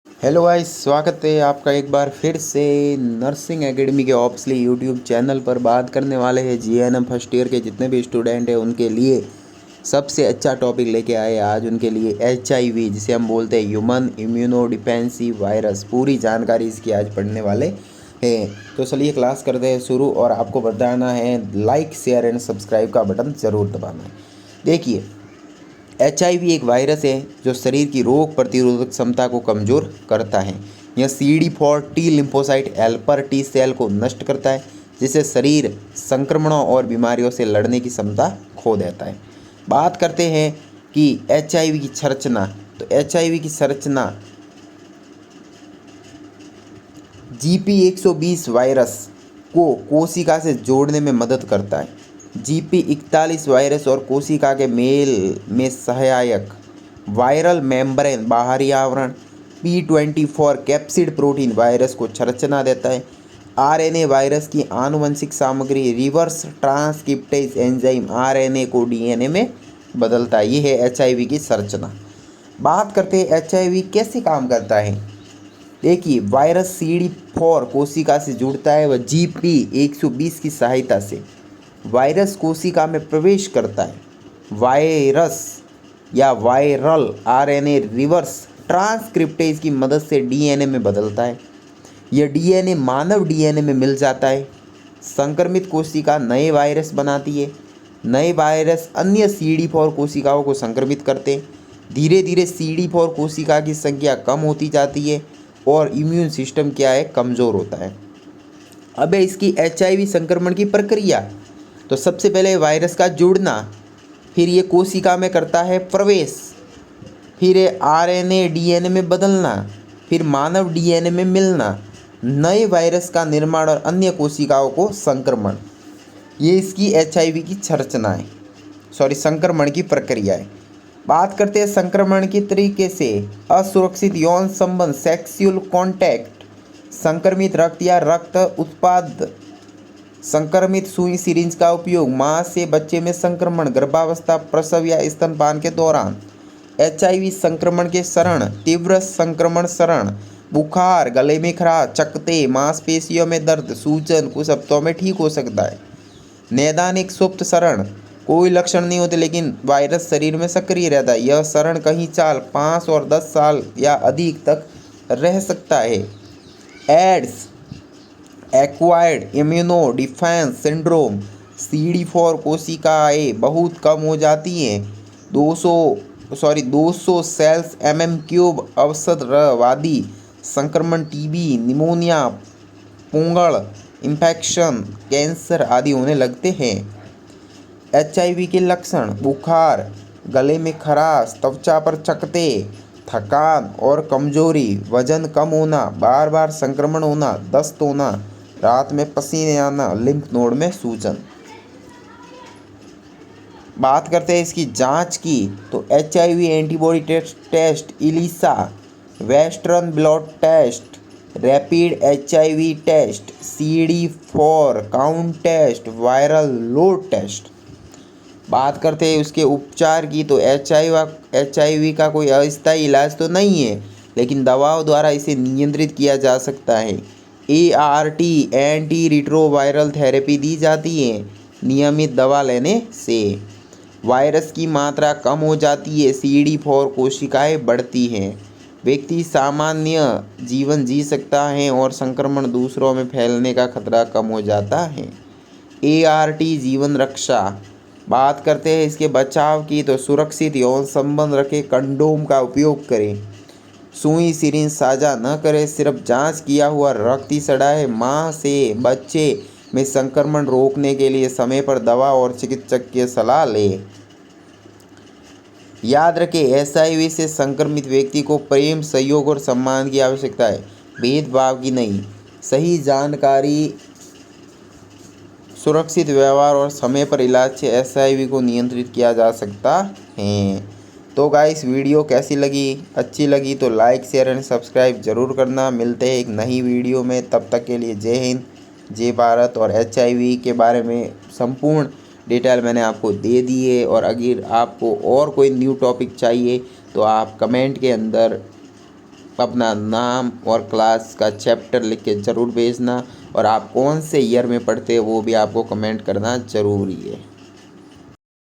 Hello guys, स्वागत है आपका एक बार फिर से नर्सिंग एकेडमी के ऑब्सली यूट्यूब चैनल पर। बात करने वाले हैं जीएनएम फर्स्ट ईयर के जितने भी स्टूडेंट हैं उनके लिए सबसे अच्छा टॉपिक लेके आए आज उनके लिए एचआईवी, जिसे हम बोलते हैं ह्यूमन इम्यूनो डिफेंसी वायरस। पूरी जानकारी इसकी आज पढ़ने वाले हैं। तो चलिए क्लास करते हैं शुरू। और आपको बताना है लाइक शेयर एंड सब्सक्राइब का बटन ज़रूर दबाना है। देखिए, एचआईवी एक वायरस है जो शरीर की रोग प्रतिरोधक क्षमता को कमज़ोर करता है। यह CD4 T lymphocyte helper T cell को नष्ट करता है, जिससे शरीर संक्रमणों और बीमारियों से लड़ने की क्षमता खो देता है। बात करते हैं कि एचआईवी की संरचना। तो एचआईवी की संरचना GP120 वायरस को कोशिका से जोड़ने में मदद करता है। GP41 वायरस और कोशिका के मेल में सहायक वायरल मेम्ब्रेन बाहरी आवरण। P24 कैप्सिड प्रोटीन वायरस को संरचना देता है। RNA वायरस की आनुवंशिक सामग्री रिवर्स ट्रांसक्रिप्टेज एंजाइम RNA को DNA में बदलता है। ये है एचआईवी की संरचना। बात करते हैं एचआईवी कैसे काम करता है। देखिए, वायरस CD4 कोशिका से जुड़ता है। वह GP120 की सहायता से वायरस कोशिका में प्रवेश करता है। वायरस या वायरल RNA रिवर्स ट्रांसक्रिप्टेज की मदद से DNA में बदलता है। यह DNA मानव DNA में मिल जाता है। संक्रमित कोशिका नए वायरस बनाती है। नए वायरस अन्य CD4 कोशिकाओं को संक्रमित करते हैं। धीरे धीरे CD4 कोशिका की संख्या कम होती जाती है और इम्यून सिस्टम क्या है, कमज़ोर होता है। अब है इसकी एचआईवी संक्रमण की प्रक्रिया। तो सबसे पहले वायरस का जुड़ना, फिर ये कोशिका में करता है प्रवेश, फिर RNA DNA में बदलना, फिर मानव DNA में मिलना, नए वायरस का निर्माण और अन्य कोशिकाओं को संक्रमण। ये इसकी एचआईवी की संरचना है, संक्रमण की प्रक्रिया है। बात करते हैं संक्रमण के तरीके से। असुरक्षित यौन संबंध सेक्सुअल कॉन्टैक्ट, संक्रमित रक्त या रक्त उत्पाद, संक्रमित सुई सिरिंज का उपयोग, मां से बच्चे में संक्रमण, गर्भावस्था, प्रसव या स्तनपान के दौरान। एचआईवी संक्रमण के चरण: तीव्र संक्रमण चरण, बुखार, गले में खराश, चकत्ते, मांसपेशियों में दर्द, सूजन कुछ हफ्तों में ठीक हो सकता है। नैदानिक सुप्त चरण, कोई लक्षण नहीं होते लेकिन वायरस शरीर में सक्रिय रहता है। यह चरण कई साल 5 और 10 साल या अधिक तक रह सकता है। Ads acquired immuno defence syndrome, CD4 कोशिकाएं बहुत कम हो जाती हैं। 200 सेल्स MM³ अवसरवादी संक्रमण, टीबी, निमोनिया, पूंगड़ इन्फेक्शन, कैंसर आदि होने लगते हैं। एचआईवी के लक्षण: बुखार, गले में खराश, त्वचा पर चकत्ते, थकान और कमजोरी, वजन कम होना, बार बार संक्रमण होना, दस्त होना, रात में पसीने आना, लिम्फ नोड में सूजन। बात करते हैं इसकी जांच की। तो HIV antibody test ELISA, western blood test, rapid HIV test, CD4 count test, viral load test. बात करते हैं उसके उपचार की। तो एचआईवी का कोई अस्थायी इलाज तो नहीं है, लेकिन दवाओं द्वारा इसे नियंत्रित किया जा सकता है। ART एंटी रिट्रोवायरल थेरेपी दी जाती है। नियमित दवा लेने से वायरस की मात्रा कम हो जाती है, CD4 कोशिकाएं बढ़ती हैं, व्यक्ति सामान्य जीवन जी सकता है और संक्रमण दूसरों में फैलने का खतरा कम हो जाता है। ART जीवन रक्षा। बात करते हैं इसके बचाव की। तो सुरक्षित यौन संबंध रखें, कंडोम का उपयोग करें, सुई सिरिंज साझा न करें, सिर्फ जांच किया हुआ रक्त ही चढ़ाएं, मां से बच्चे में संक्रमण रोकने के लिए समय पर दवा और चिकित्सक की सलाह लें। याद रखें, एचआईवी से संक्रमित व्यक्ति को प्रेम, सहयोग और सम्मान की आवश्यकता है, भेदभाव की नहीं। सही जानकारी, सुरक्षित व्यवहार और समय पर इलाज से एचआईवी को नियंत्रित किया जा सकता है। तो गाइस, वीडियो कैसी लगी? अच्छी लगी तो लाइक शेयर एंड सब्सक्राइब जरूर करना। मिलते हैं एक नई वीडियो में, तब तक के लिए जय हिंद, जय भारत। और एचआईवी के बारे में संपूर्ण डिटेल मैंने आपको दे दी है। और अगर आपको और कोई न्यू टॉपिक चाहिए तो आप कमेंट के अंदर अपना नाम और क्लास का चैप्टर लिख के ज़रूर भेजना, और आप कौन से ईयर में पढ़ते हो वो भी आपको कमेंट करना ज़रूरी है।